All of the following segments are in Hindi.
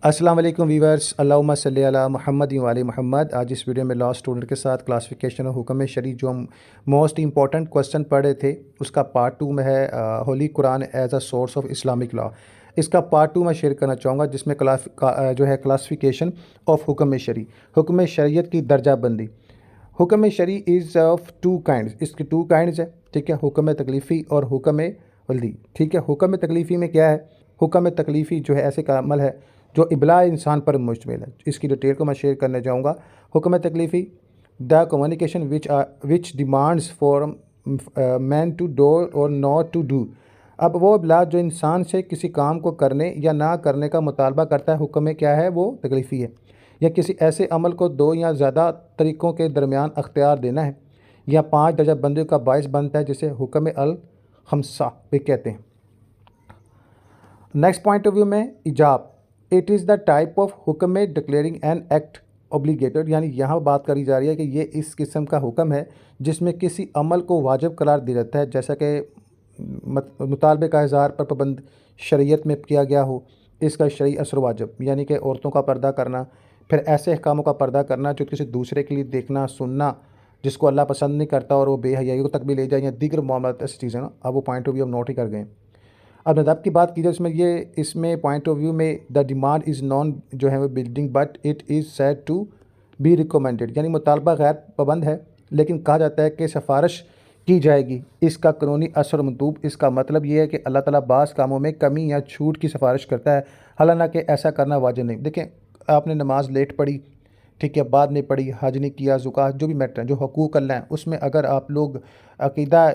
अस्सलाम वालेकुम वीवर्स, अल्लाहुम्मा सल्ली अला मुहम्मद व आले मुहम्मद। आज इस वीडियो में लॉ स्टूडेंट के साथ क्लासिफिकेशन और हुक्म शरी जो हम मोस्ट इंपॉर्टेंट क्वेश्चन पढ़ रहे थे उसका पार्ट 2 में है holy Quran as a source of Islamic law. इसका पार्ट 2 मैं शेयर करना चाहूँगा जिसमें जो है क्लासिफिकेशन ऑफ हुक्म शरी, हुक्म शरीयत की दर्जाबंदी। हुक्म शरी इज़ ऑफ टू काइंड्स, इसकी टू काइंड्स है, ठीक है। हुक्म तकलीफ़ी और हुक्म वल्दी, ठीक है। हुक्म तकलीफ़ी में क्या है? हुक्म तकलीफ़ी जो है ऐसे का अमल है जो इबला इंसान पर मुश्तमिल है। इसकी डिटेल को मैं शेयर करने जाऊँगा। हुक्म तकलीफ़ी the communication which demands for man to do or not to do. अब वो इबला जो इंसान से किसी काम को करने या ना करने का मुतालबा करता है, हुक्म में क्या है? वो तकलीफ़ी है। या किसी ऐसे अमल को दो या ज़्यादा तरीक़ों के दरमियान अख्तियार देना है या 5 दर्जा बंदी का बायस बनता है, जिसे हुक्म अल खमसा भी कहते हैं। नेक्स्ट पॉइंट ऑफ व्यू में इजाब, it is the type of हुक्म डिक्लेयरिंग एन एक्ट ऑब्लिगेटेड, यानी यहाँ बात करी जा रही है कि ये इस किस्म का हुक्म है जिसमें किसी अमल को वाजिब करार दिया जाता है, जैसा कि मुतालबे का इज़हार पर पाबंद शरीयत में किया गया हो। इसका शरई असर वाजिब, यानी कि औरतों का पर्दा करना, फिर ऐसे अहकामों का पर्दा करना जो किसी दूसरे के लिए देखना सुनना जिसको अल्लाह पसंद नहीं करता और वो बेहयाई तक भी ले जाए, या दीगर मामलात ऐसी चीज़ें ना। अब वो पॉइंट ऑफ व्यू हम नोट ही कर गए। अब नदाब की बात की जाए इसमें पॉइंट ऑफ व्यू में द डिमांड इज़ नॉन जो है वो binding but it is said to be recommended, यानी मुतालबा गैर पाबंद है लेकिन कहा जाता है कि सिफारिश की जाएगी। इसका कानूनी असर मंदूब, इसका मतलब ये है कि अल्लाह ताला बाज़ कामों में कमी या छूट की सिफारिश करता है, हालांकि ऐसा करना वाजिब नहीं। देखें, आपने नमाज लेट पढ़ी, ठीक है, बाद में पढ़ी, हज नहीं किया, ज़ुकात जो भी मैटर है, जो हकूक़ अल्लाह हैं, उसमें अगर आप लोग अकीदा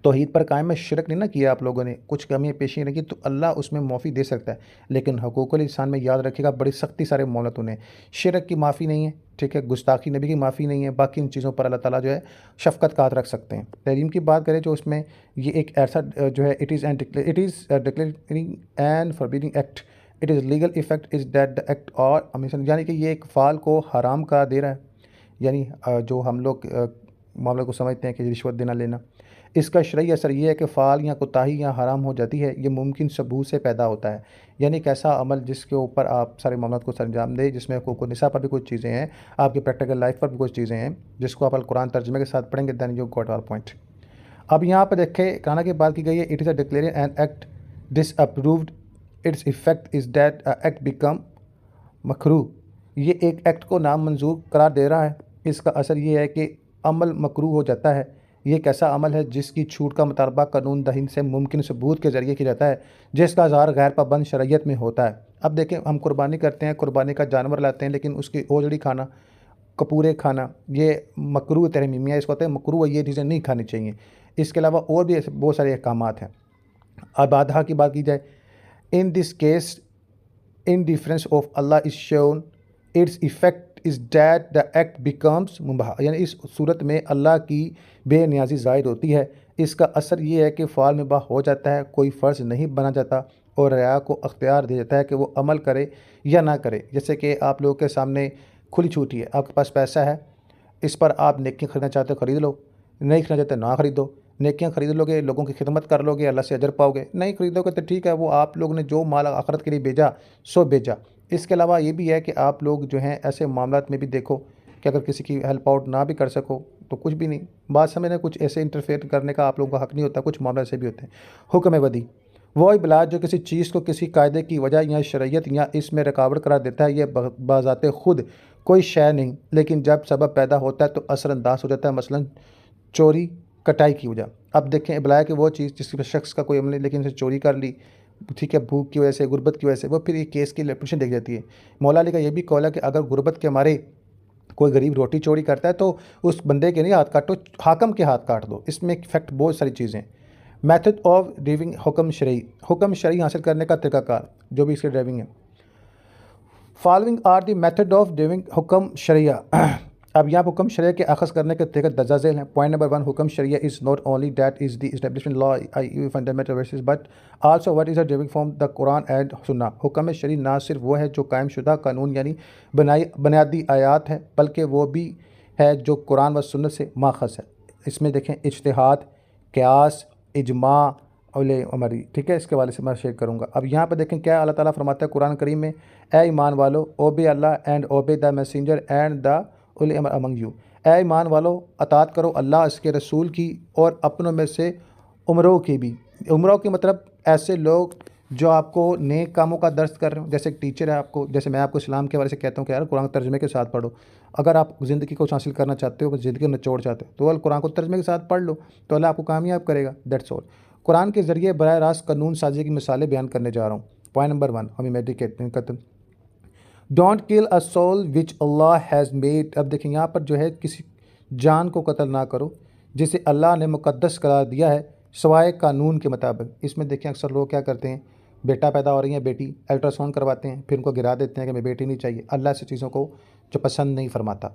तौहीद पर कायम में शिरक नहीं ना किया, आप लोगों ने कुछ कमियाँ पेशी नहीं की, तो अल्लाह उसमें माफ़ी दे सकता है। लेकिन हकूक़ुल इंसान में याद रखिएगा बड़ी सख्ती सारे मामलात उन्हें, शिरक की माफ़ी नहीं है, ठीक है, गुस्ताखी नबी की माफ़ी नहीं है, बाकी इन चीज़ों पर अल्लाह ताला जो है शफ़क़त का हाथ रख सकते हैं। तहरीम की बात करें जो उसमें ये एक ऐसा जो है it is declaring and forbidding act, it is legal effect is that the act और अमीशन, यानी कि ये एक फ़ाल को हराम का दे रहा है, यानी जो हम लोग मामले को समझते हैं कि रिश्वत देना लेना, इसका शरई असर ये है कि फ़ाल या कोताही या हराम हो जाती है। ये मुमकिन सबूत से पैदा होता है, यानी एक ऐसा अमल जिसके ऊपर आप सारे मामलों को सरंजाम दें, जिसमें हुकूक निसा पर भी कुछ चीज़ें हैं, आपकी प्रैक्टिकल लाइफ पर भी कुछ चीज़ें हैं, जिसको आप अल कुरान तर्जुमे के साथ पढ़ेंगे, then you got all point. अब यहाँ पर देखें, कहना की बात की गई है, it is a declaring an act disapproved, its effect is that act become मकरू। ये एक एक्ट को नामंजूर करार दे रहा है, इसका असर ये है कि अमल मकरू हो जाता है। ये एक ऐसा अमल है जिसकी छूट का मुतालबा कानून दहीन से मुमकिन सबूत के ज़रिए किया जाता है, जिसका इज़हार गैर पाबंद शरीयत में होता है। अब देखें, हम कुर्बानी करते हैं, कुर्बानी का जानवर लाते हैं, लेकिन उसकी ओजड़ी खाना, कपूरे खाना, ये मकरू तहरीमिया इसको कहते हैं, मकरू है, ये चीज़ें नहीं खानी चाहिए। इसके अलावा और भी ऐसे बहुत सारे अहकामात हैं। अब आधा की बात की जाए, in this case indifference of Allah is shown, its effect is that the act becomes मुबाह, यानी इस सूरत में अल्लाह की बेनियाजी ज़ाहिर होती है। इसका असर ये है कि फ़ाल मुबाह हो जाता है, कोई फ़र्ज़ नहीं बना जाता और रिया को अख्तियार दिया जाता है कि वो अमल करे या ना करे। जैसे कि आप लोगों के सामने खुली छूटी है, आपके पास पैसा है, इस पर आप नेकियां खरीदना चाहते हो ख़रीद लो, नहीं खरीदना चाहते ना ख़रीदो। नेकियां खरीद लोगे, लोगों की खिदमत कर लोगे, अल्लाह से अजर पाओगे। नहीं खरीदोगे तो ठीक है, वो आप लोग ने जो माल आखिरत के लिए भेजा सो भेजा। इसके अलावा ये भी है कि आप लोग जो हैं ऐसे मामलात में भी देखो कि अगर किसी की हेल्प आउट ना भी कर सको तो कुछ भी नहीं, बात समझना, कुछ ऐसे इंटरफेयर करने का आप लोगों का हक़ नहीं होता। कुछ मामले ऐसे भी होते हैं। हुक्म वदी, वो इबलाग जो किसी चीज़ को किसी कायदे की वजह या शरीयत या इसमें रुकावट करार देता है, यह बाज़ाते ख़ुद कोई शय नहीं, लेकिन जब सबब पैदा होता है तो असरअंदाज हो जाता है, मसलन चोरी कटाई की वजह। अब देखें, इबलाग कि वो चीज़ जिसके शख्स का कोई अमल नहीं लेकिन उसे चोरी कर ली, ठीक है, भूख की वजह से, गुर्बत की वजह से, वो फिर ये केस की लेप्रेशन देख जाती है। मौला अली का ये भी कौल है कि अगर गुर्बत के मारे कोई गरीब रोटी चोरी करता है तो उस बंदे के नहीं हाथ काटो, हाकम के हाथ काट दो। इसमें इफेक्ट बहुत सारी चीज़ें। मेथड ऑफ ड्राइविंग हुक्म शरई हासिल करने का तरीक़ाकार, जो भी इसके ड्राइविंग है। Following are the method of deriving हुक्म शरिया। अब यहाँ हुक्म शरिया के अखज़ करने के तरीक़े दर्जा झेल हैं। पॉइंट नंबर 1, हुक्म शरिया is not only that is the establishment law fundamental versus but also what is a driving from the Quran and सुन्ना। हुक्म शरी ना सिर्फ वो है जो कायम शुदा कानून यानी बुनियादी आयात है, बल्कि वो भी है जो कुरान व सुन्नत से माख़ज़ है। इसमें देखें, इज्तिहाद, क़यास, इजमा, औले हमारी, ठीक है, इसके वाले से मैं शेयर करूँगा। अब यहाँ पर देखें क्या अल्लाह ताला फरमाता है कुरान करीम में, ए ईमान वालो obey Allah and obey the messenger and the उल अमर अमंग यू। ए ईमान वालो अतात करो अल्लाह इसके रसूल की और अपनों में से उमरों की भी। उमरों के मतलब ऐसे लोग जो आपको नेक कामों का दर्स कर रहे हो, जैसे एक टीचर है आपको, जैसे मैं आपको इस्लाम के बारे से कहता हूँ कि यार कुरान को तर्जमे के साथ पढ़ो। अगर आप ज़िंदगी को हासिल करना चाहते हो, ज़िंदगी को निचोड़ चाहते हो, तो अल कुरान को तर्जमे के साथ पढ़ लो, तो अल्लाह आपको कामयाब करेगा। That's all. कुरान के ज़रिए बराह रास्त कानून साजी की मिसालें बयान करने जा रहा हूँ। पॉइंट नंबर 1 हमें medicate don't kill a soul which Allah has made. अब देखें यहाँ पर जो है किसी जान को कत्ल ना करो जिसे अल्लाह ने मुकद्दस करार दिया है सवाए कानून के मुताबिक। इसमें देखें अक्सर लोग क्या करते हैं, बेटा पैदा हो रही है, बेटी, अल्ट्रासाउंड करवाते हैं, फिर उनको गिरा देते हैं कि मैं बेटी नहीं चाहिए। अल्लाह से चीज़ों को जो पसंद नहीं फरमाता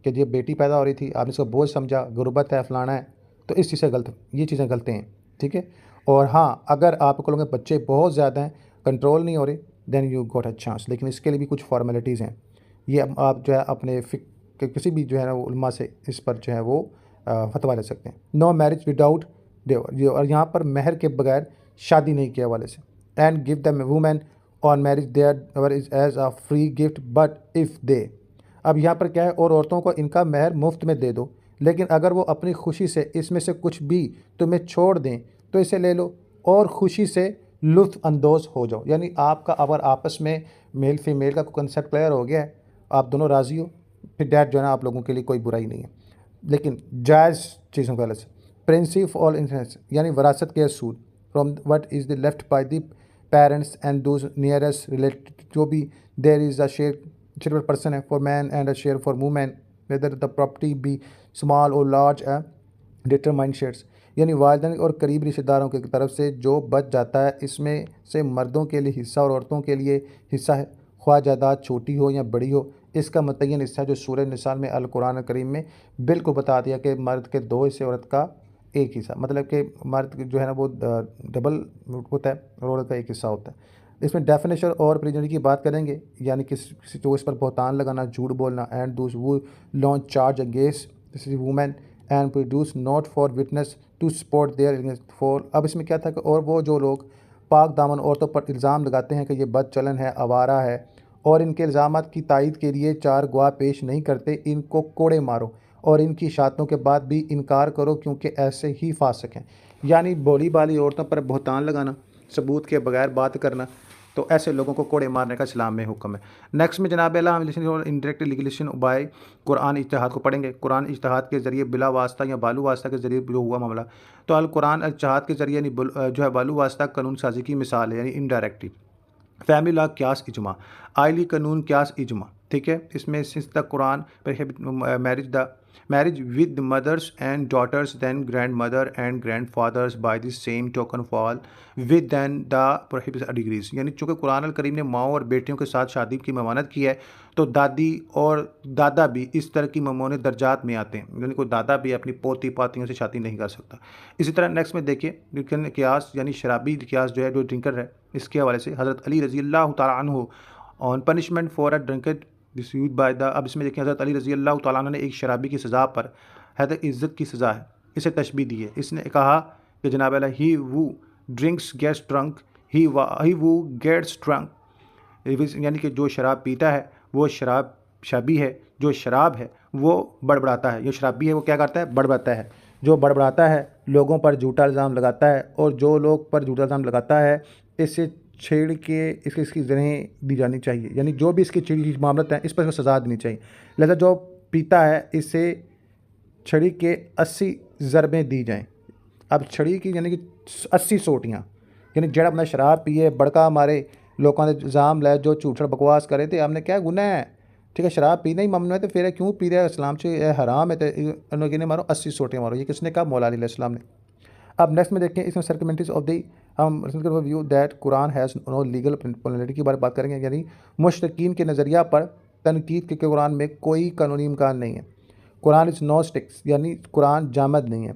कि ये बेटी पैदा हो रही थी, आपने इसको बोझ समझा, गुर्बत है, फलाना है, तो इस चीज़ से गलत, ये चीज़ें गलत हैं, ठीक है। और हाँ, अगर आपको लोगों के बच्चे बहुत ज़्यादा हैं, कंट्रोल नहीं हो रहे, then you got a chance, लेकिन इसके लिए भी कुछ फॉर्मेलिटीज़ हैं। ये आप जो है अपने किसी भी जो है ना उलमा से इस पर जो है वो फतवा ले सकते हैं। नो मैरिज विदाउट देवर, और यहाँ पर महर के बगैर शादी नहीं किया वाले से। And give the women on marriage their is as a free gift but if they. अब यहाँ पर क्या है, और औरतों को इनका महर मुफ्त में दे दो, लेकिन अगर वो अपनी खुशी से इसमें से कुछ भी तुम्हें छोड़ दें तो इसे ले लो और खुशी से लुत्फ़ अंदोज़ हो जाओ। यानी आपका अगर आपस में मेल फीमेल का कंसेप्ट क्लियर हो गया है, आप दोनों राज़ी हो, फिर डैट जो है ना आप लोगों के लिए कोई बुराई नहीं है। लेकिन जायज़ चीज़ों का अलग से प्रिंसिप ऑल इंटरेस्ट, यानी वरासत के असूल from what is the left by the parents and those nearest related, जो भी there is a share person है for man and a share for women whether the property be small or large determined shares. यानी वालिदैन और करीब रिश्तेदारों की तरफ से जो बच जाता है इसमें से मर्दों के लिए हिस्सा और औरतों के लिए हिस्सा है, ख्वाह जायदाद छोटी हो या बड़ी हो। इसका मुतय्यन हिस्सा जो सूरह निसा में अल कुरान करीम में बिल्कुल बता दिया कि मर्द के 2 हिस्से, औरत का 1 हिस्सा, मतलब कि मर्द जो है ना वो डबल होता है और औरत का 1 हिस्सा होता है। इसमें डेफिनेशन और प्रिजनरी की बात करेंगे, यानी किसी जो इस पर बहतान लगाना, झूठ बोलना, and those who launch charge against women and produce not four witness to support their for. अब इसमें क्या था कि और वो जो लोग पाक दामन औरतों पर इल्ज़ाम लगाते हैं कि ये बदचलन है, आवारा है, और इनके इल्ज़ामात की तायद के लिए 4 गवाह पेश नहीं करते, इनको कोड़े मारो और इनकी शहादतों के बाद भी इनकार करो क्योंकि ऐसे ही फासिक हैं। यानी भोली भाली औरतों पर बहतान लगाना, सबूत के बगैर बात करना, तो ऐसे लोगों को कोड़े मारने का इस्लाम में हुक्म है। नेक्स्ट में जनाब अल्लाह हम और इंडायरेक्ट लीगलेशन बाय कुरान इज्तिहाद को पढ़ेंगे। कुरान इज्तिहाद के ज़रिए बिला वास्ता या बालू वास्ता के ज़रिए जो हुआ मामला, तो अल कुरान इज्तिहाद के ज़रिए जो है बालू वास्ता कानून साजी की मिसाल है, यानी इनडायरेक्टली। फैमिली लॉ क्यास इजमा, आइली कानून क्यास इजमा, ठीक है। इसमें since the Quran marriage with mothers and daughters then grandmother and grandfathers by the same token fall with then the prohibited degrees. यानी चूँकि कुरान अल करीम ने माओ और बेटियों के साथ शादी की ममानत की है, तो दादी और दादा भी इस तरह की ममोने दर्जात में आते हैं, यानी कोई दादा भी अपनी पोती पातियों से शादी नहीं कर सकता। इसी तरह नेक्स्ट में देखिए क्यास, यानी शराबी क्यास जो है, जो ड्रिंकर है, इसके हवाले से हज़रत अली रज़ी अल्लाह तआला अन्हु on punishment for a drunkard dispute by the. अब इसमें देखिए हज़रत अली रज़ी अल्लाह तआला अन्हु ने एक शराबी की सज़ा पर हैदर इज़्ज़त की सज़ा है, इसे तशबीह दी है। इसने कहा कि जनाब अल्लाह ही वू ड्रिंक्स गेट्स ड्रंक ही वू गेट्स ड्रंक, यानी कि जो शराब पीता है वो शराबी है, जो शराब है वो बड़बड़ाता है, जो शराबी है वो क्या करता है, बड़बड़ाता है। जो बड़बड़ाता है लोगों पर झूठा इल्ज़ाम लगाता है, और जो लोग पर झूठा इल्ज़ाम लगाता है इससे छेड़ के इसकी जगह दी जानी चाहिए, यानी जो भी इसकी छेड़ी की मामलत है इस पर इसको सज़ा देनी चाहिए। लिहाजा जो पीता है इसे छड़ी के 80 ज़रबें दी जाएँ। अब छड़ी की यानी कि 80 सोटियाँ, यानी जड़ा अपना शराब पिए बड़का मारे, लोगों ने इल्ज़ाम लाए, जो झूठ बकवास करे थे, हमने क्या गुनाह है, ठीक है, शराब पीना ही ममनू है, तो फिर क्यों पी रहे हैं, इस्लाम से हराम है, तो उन्होंने मारो 80 सोटियाँ मारो। ये किसने कहा, मौला अली अलैहिस्सलाम ने। अब नेक्स्ट में देखें इसमें सर्कमेंट्रीज ऑफ दी, हम view that Quran has no legal penalty की बारे बात करेंगे, यानी मुश्रिकीन के नज़रिया पर तनकीद के कुरान में कोई कानूनी इम्कान नहीं है। कुरान इज़ नो स्टिक्स, यानी कुरान जामद नहीं है।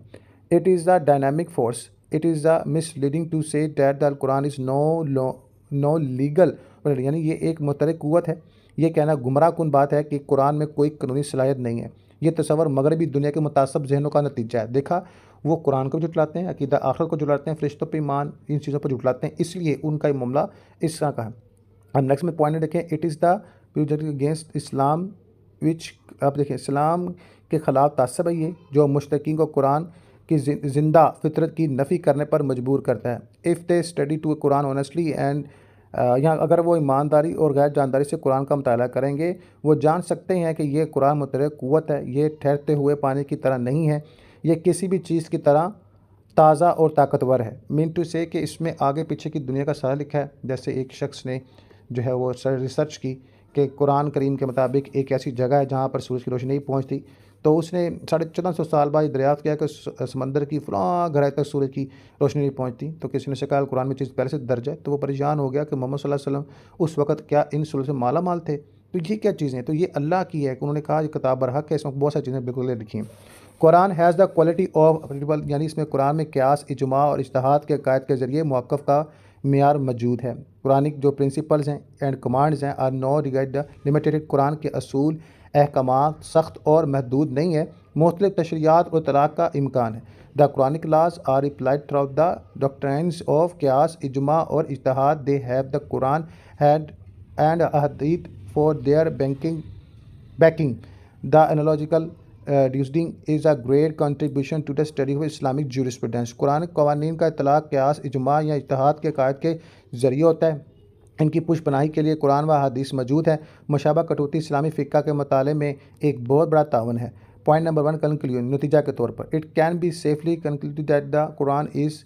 It is the dynamic force, it is the misleading to say that the Quran is no legal, यानी ये एक मुतरक क़ुव्वत है। ये कहना गुमराह कुन बात है कि कुरान में कोई कानूनी सलाहियत नहीं है। ये तस्वर मगरबी दुनिया के मुतासब जहनों का नतीजा है। देखा, वो कुरान को भी जुटलाते हैं, अकीदा आखिरत को जुटलाते हैं, फरिश्तों पर ईमान, इन चीज़ों पर जुटलाते हैं, इसलिए उनका ये मामला इस तरह का है। अब नेक्स्ट में पॉइंट देखें, it is the against Islam which, आप देखें इस्लाम के ख़िलाफ़ तासब है ये, जो मुश्तकीन को कुरान की ज़िंदा फितरत की नफ़ी करने पर मजबूर करता है। If they study to Quran honestly and, यहाँ अगर वो ईमानदारी और गैर जानदारी से कुरान का मुताला करेंगे, वो जान सकते हैं कि ये कुरान मुतलक़ क़ुव्वत है, ये ठहरते हुए पानी की तरह नहीं है, ये किसी भी चीज़ की तरह ताज़ा और ताकतवर है। मीन टू से कि इसमें आगे पीछे की दुनिया का सारा लिखा है। जैसे एक शख्स ने जो है वो रिसर्च की कि कुरान करीम के मुताबिक एक ऐसी जगह है जहाँ पर सूरज की रोशनी नहीं पहुँचती, तो उसने 1450 साल बाद दरियाफ़्त किया कि समंदर की फ़लाँ गहराई तक सूरज की रोशनी नहीं पहुँचती। तो किसी ने से कहा कुरान में चीज़ पहले से दर्ज है, तो वो परेशान हो गया कि मोहम्मद सल्लल्लाहु अलैहि वसल्लम उस वक़्त क्या इन सूरज से माला माल थे, तो ये क्या चीज़ें हैं? तो ये अल्लाह की है कि उन्होंने कहा ये किताब बरहक है, इसमें बहुत सारी चीज़ें बिल्कुल लिखी हैं। Quran has the quality of applicable, यानी इसमें कुरान में क़यास, इजमा और इज्तिहाद के अकायद के ज़रिए मौक़िफ़ का मेयार मौजूद है। कुरानिक जो प्रिंसिपल्स हैं एंड कमांड्स हैं are no regard the limited, कुरान के असूल अहकामात सख्त और महदूद नहीं है, मुख्तलिफ तशरीआत और तलाक़ का इम्कान है। The Quranic laws are applied through the doctrines of क़यास, इजमा और इज्तिहाद। They have the Quran had and अहदीथ for their backing. The analogical reasoning is a great contribution to the study of Islamic jurisprudence. Quran कवानीन का इतलाक़ क़यास, इजमा या इज्तिहाद के कायद के ज़रिए होता है। इनकी पुष्पनाही के लिए कुरान व हदीस मौजूद है। मुशाबा कटौती इस्लामी फ़िक़्ह के मताले में एक बहुत बड़ा तावन है। पॉइंट नंबर 1 कंक्लूजन, नतीजा के तौर पर, it can be safely concluded that the Quran is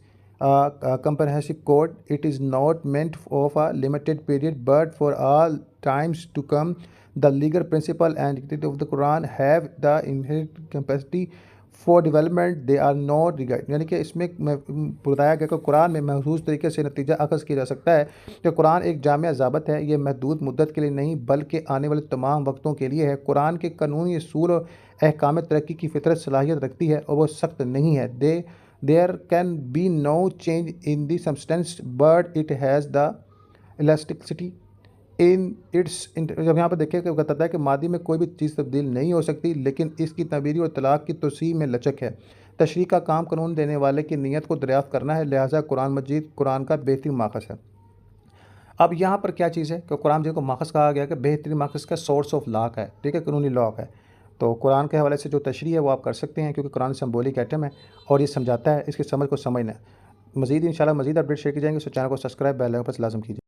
comprehensive code. It is not meant of a limited period but for all times to come. The legal principle and dictate of the Quran have the inherent capacity for development. They are not regarded, यानी कि इसमें बताया गया कि कुरान में महसूस तरीके से नतीजा अखज़ किया जा सकता है कि कुरान एक जामिया ज़ाबत है। ये महदूद मुद्दत के लिए नहीं बल्कि आने वाले तमाम वक्तों के लिए है। कुरान के कानूनी असूल और अहकाम तरक्की की फितरत सलाहियत रखती है और वो सख्त नहीं है। There can be no change in the substance but it has the elasticity in its, जब यहाँ पर देखिए कि बताता है कि मादी में कोई भी चीज़ तब्दील नहीं हो सकती, लेकिन इसकी तबदीली और तलाक़ की तोसी में लचक है। तशरीह का काम कानून देने वाले की नीयत को दरियाफ़्त करना है, लिहाजा कुरान मजीद कुरान का बेहतरीन माखज़ है। अब यहाँ पर क्या चीज़ है कि कुरान मजीद को माखज़ कहा गया कि बेहतरीन माखज़ का सोर्स ऑफ लॉ है, ठीक है, कानूनी लॉ है। तो कुरान के हवाले से जो तशरीह है वो आप कर सकते हैं, क्योंकि कुरान सिंबॉलिक आइटम है और ये समझाता है, इसकी समझ को समझना है। मज़ीद इंशाल्लाह मज़ीद अपडेट शेयर की जाएंगे, तो चैनल को सब्सक्राइब बेल आइकन पर लाज़म कीजिए।